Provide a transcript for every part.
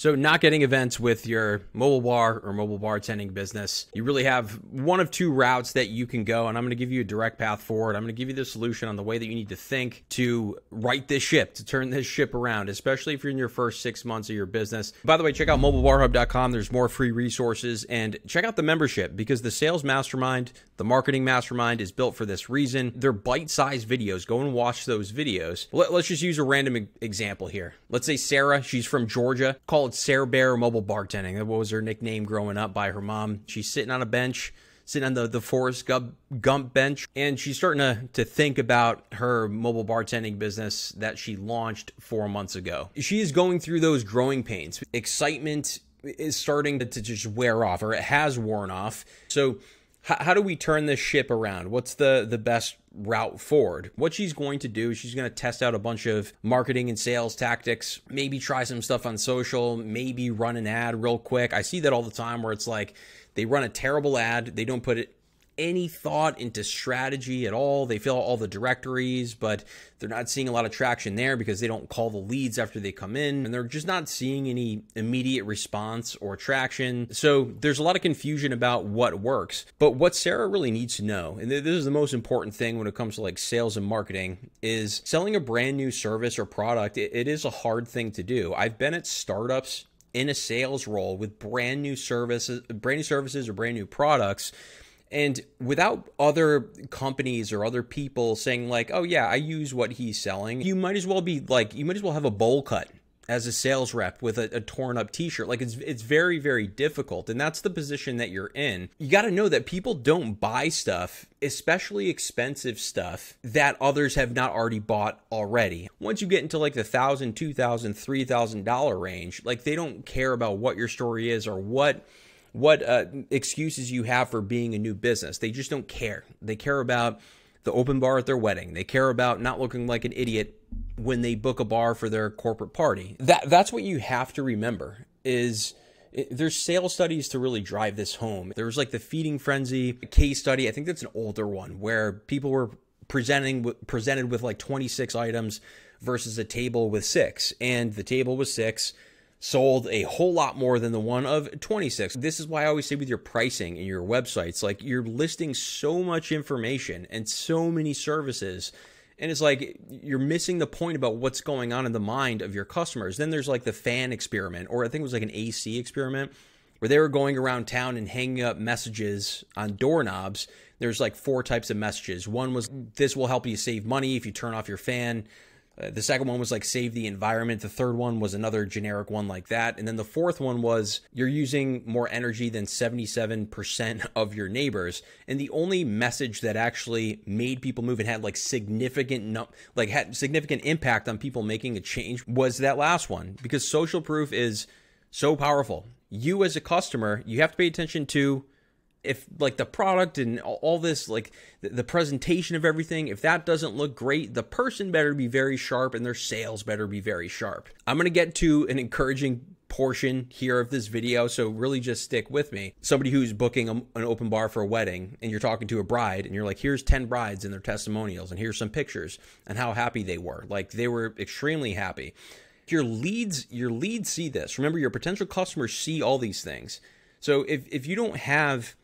So not getting events with your mobile bar or mobile bartending business, you really have one of two routes that you can go, and I'm going to give you a direct path forward. I'm going to give you the solution on the way that you need to think to right this ship, to turn this ship around, especially if you're in your first 6 months of your business. By the way, check out mobilebarhub.com. There's more free resources, and check out the membership, because the sales mastermind, the marketing mastermind is built for this reason. They're bite-sized videos. Go and watch those videos. Let's just use a random example here. Let's say Sarah, she's from Georgia, called Sarah Bear Mobile Bartending. That was her nickname growing up by her mom. She's sitting on a bench, sitting on the Forrest Gump bench, and she's starting to think about her mobile bartending business that she launched 4 months ago. She is going through those growing pains. Excitement is starting to just wear off, or it has worn off. So how do we turn this ship around? What's the best route forward? What she's going to do is she's going to test out a bunch of marketing and sales tactics, maybe try some stuff on social, maybe run an ad real quick. I see that all the time where it's like they run a terrible ad. They don't put any thought into strategy at all. They fill out all the directories, but they're not seeing a lot of traction there because they don't call the leads after they come in, and they're just not seeing any immediate response or traction. So there's a lot of confusion about what works. But what Sarah really needs to know, and this is the most important thing when it comes to like sales and marketing, is selling a brand new service or product. It is a hard thing to do. I've been at startups in a sales role with brand new services or brand new products, and without other companies or other people saying like, oh yeah, I use what he's selling, you might as well have a bowl cut as a sales rep with a torn up t-shirt. Like it's very, very difficult. And that's the position that you're in. You got to know that people don't buy stuff, especially expensive stuff, that others have not already bought already. Once you get into like the $1,000, $2,000, $3,000 range, like they don't care about what your story is or what excuses you have for being a new business. They just don't care. They care about the open bar at their wedding. They care about not looking like an idiot when they book a bar for their corporate party. That's what you have to remember is there's sales studies to really drive this home. There was like the Feeding Frenzy case study. I think that's an older one where people were presented with like 26 items versus a table with 6, and the table with 6 sold a whole lot more than the one of 26. This is why I always say with your pricing and your websites, like you're listing so much information and so many services, and it's like you're missing the point about what's going on in the mind of your customers. Then there's like the fan experiment, or I think it was like an AC experiment, where they were going around town and hanging up messages on doorknobs. There's like 4 types of messages. One was, this will help you save money if you turn off your fan. The second one was like, save the environment. The third one was another generic one like that. And then the fourth one was, you're using more energy than 77% of your neighbors. And the only message that actually made people move and had like significant impact on people making a change was that last one, because social proof is so powerful. You as a customer, you have to pay attention to if like the product and all this, like the presentation of everything, if that doesn't look great, the person better be very sharp and their sales better be very sharp. I'm going to get to an encouraging portion here of this video, so really just stick with me. Somebody who's booking an open bar for a wedding, and you're talking to a bride, and you're like, here's 10 brides and their testimonials, and here's some pictures and how happy they were. Like they were extremely happy. Your leads see this. Remember, your potential customers see all these things. So if you don't have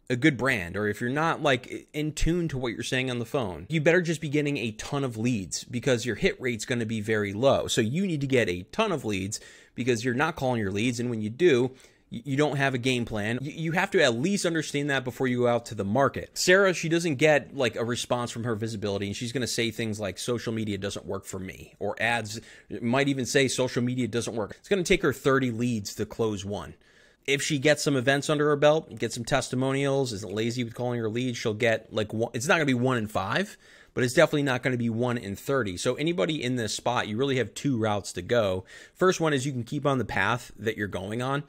a good brand, or if you're not like in tune to what you're saying on the phone, you better just be getting a ton of leads, because your hit rate's going to be very low. So you need to get a ton of leads, because you're not calling your leads. And when you do, you don't have a game plan. You have to at least understand that before you go out to the market. Sarah, she doesn't get like a response from her visibility, and she's going to say things like, social media doesn't work for me, or ads might even say social media doesn't work. It's going to take her 30 leads to close one. If she gets some events under her belt, get some testimonials, isn't lazy with calling her leads, she'll get like one. It's not going to be 1 in 5, but it's definitely not going to be 1 in 30. So anybody in this spot, you really have 2 routes to go. First one is you can keep on the path that you're going on.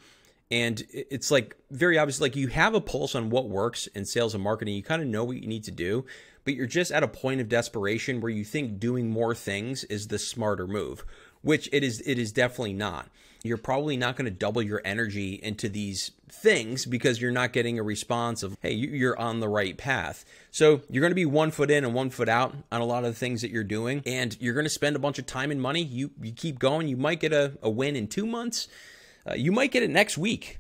And it's like very obvious, like you have a pulse on what works in sales and marketing. You kind of know what you need to do, but you're just at a point of desperation where you think doing more things is the smarter move, which it is definitely not. You're probably not going to double your energy into these things because you're not getting a response of, hey, you're on the right path. So you're going to be 1 foot in and 1 foot out on a lot of the things that you're doing, and you're going to spend a bunch of time and money. You keep going. You might get a win in 2 months. You might get it next week.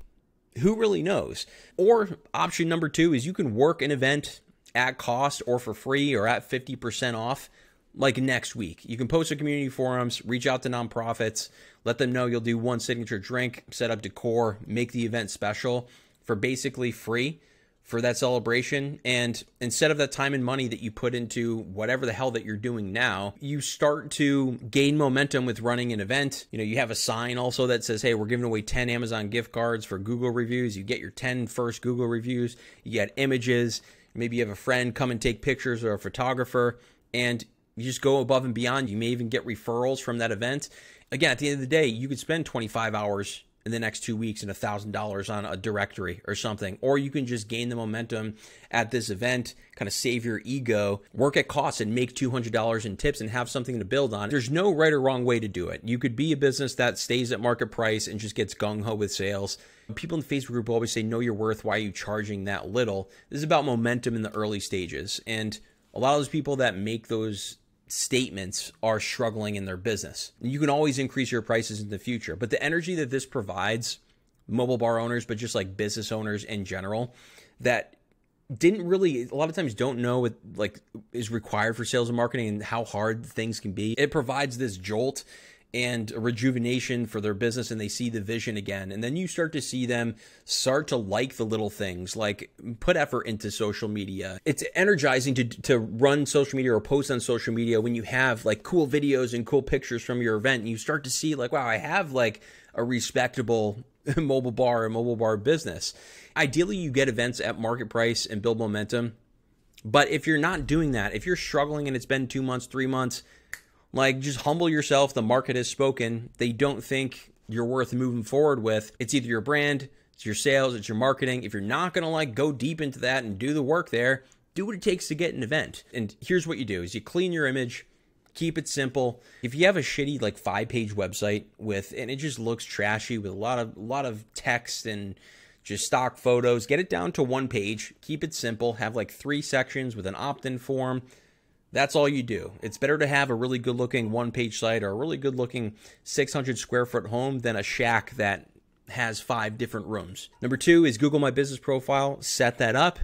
Who really knows? Or option number 2 is you can work an event at cost or for free or at 50% off like next week. You can post to community forums, reach out to nonprofits, let them know you'll do one signature drink, set up decor, make the event special for basically free for that celebration. And instead of that time and money that you put into whatever the hell that you're doing now, you start to gain momentum with running an event. You have a sign also that says, hey, we're giving away 10 Amazon gift cards for Google reviews. You get your 10 first Google reviews. You get images. Maybe you have a friend come and take pictures, or a photographer, and you just go above and beyond. You may even get referrals from that event. Again, at the end of the day, you could spend 25 hours in the next 2 weeks and $1,000 on a directory or something, or you can just gain the momentum at this event, kind of save your ego, work at cost, and make $200 in tips and have something to build on. There's no right or wrong way to do it. You could be a business that stays at market price and just gets gung-ho with sales. People in the Facebook group always say, know your worth. Why are you charging that little? This is about momentum in the early stages. And a lot of those people that make those statements are struggling in their business. You can always increase your prices in the future, but the energy that this provides mobile bar owners, but just like business owners in general, that didn't really, a lot of times don't know what like is required for sales and marketing and how hard things can be. It provides this jolt and a rejuvenation for their business, and they see the vision again. And then you start to see them start to like the little things, like put effort into social media. It's energizing to run social media or post on social media when you have like cool videos and cool pictures from your event, and you start to see like, wow, I have like a respectable mobile bar or mobile bar business. Ideally, you get events at market price and build momentum. But if you're not doing that, if you're struggling and it's been 2 months, 3 months, like, just humble yourself. The market has spoken. They don't think you're worth moving forward with. It's either your brand, it's your sales, it's your marketing. If you're not going to like go deep into that and do the work there, do what it takes to get an event. And here's what you do is you clean your image, keep it simple. If you have a shitty like 5-page website and it just looks trashy with a lot of text and just stock photos, get it down to 1 page, keep it simple, have like 3 sections with an opt-in form. That's all you do. It's better to have a really good looking 1-page site or a really good looking 600 square foot home than a shack that has 5 different rooms. Number 2 is Google My Business Profile, set that up.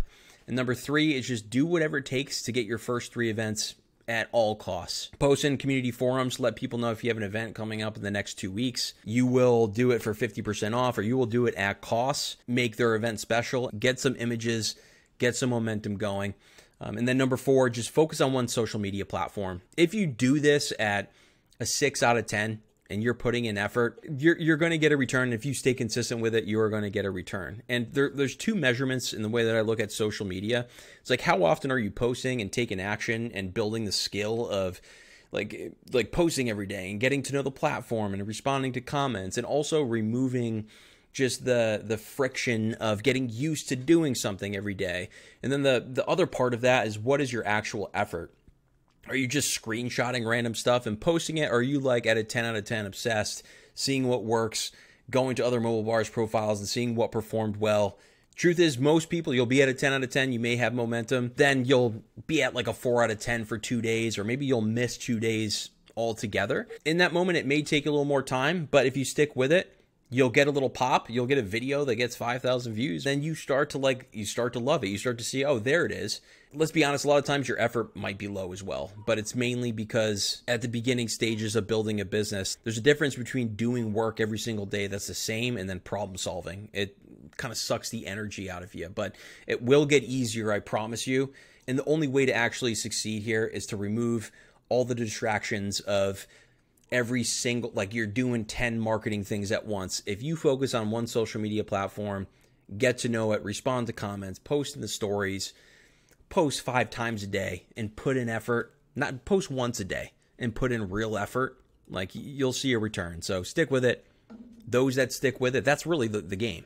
And number 3 is just do whatever it takes to get your first 3 events at all costs. Post in community forums, let people know if you have an event coming up in the next 2 weeks. You will do it for 50% off, or you will do it at cost. Make their event special, get some images, get some momentum going. And then number 4, just focus on one social media platform. If you do this at a 6 out of 10 and you're putting in effort, you're going to get a return. If you stay consistent with it, you are going to get a return. And there's 2 measurements in the way that I look at social media. It's like, how often are you posting and taking action and building the skill of like posting every day and getting to know the platform and responding to comments, and also removing just the friction of getting used to doing something every day. And then the other part of that is, what is your actual effort? Are you just screenshotting random stuff and posting it? Or are you like at a 10 out of 10 obsessed, seeing what works, going to other mobile bars profiles and seeing what performed well? Truth is, most people, you'll be at a 10 out of 10, you may have momentum, then you'll be at like a 4 out of 10 for 2 days, or maybe you'll miss 2 days altogether. In that moment, it may take a little more time, but if you stick with it, you'll get a little pop. You'll get a video that gets 5,000 views. Then you start to love it. You start to see, oh, there it is. Let's be honest, a lot of times your effort might be low as well, but it's mainly because at the beginning stages of building a business, there's a difference between doing work every single day that's the same and then problem solving. It kind of sucks the energy out of you, but it will get easier, I promise you. And the only way to actually succeed here is to remove all the distractions of every single, like you're doing 10 marketing things at once. If you focus on one social media platform, get to know it, respond to comments, post in the stories, post 5 times a day and put in effort, not post once a day and put in real effort, like you'll see a return. So stick with it. Those that stick with it, that's really the game.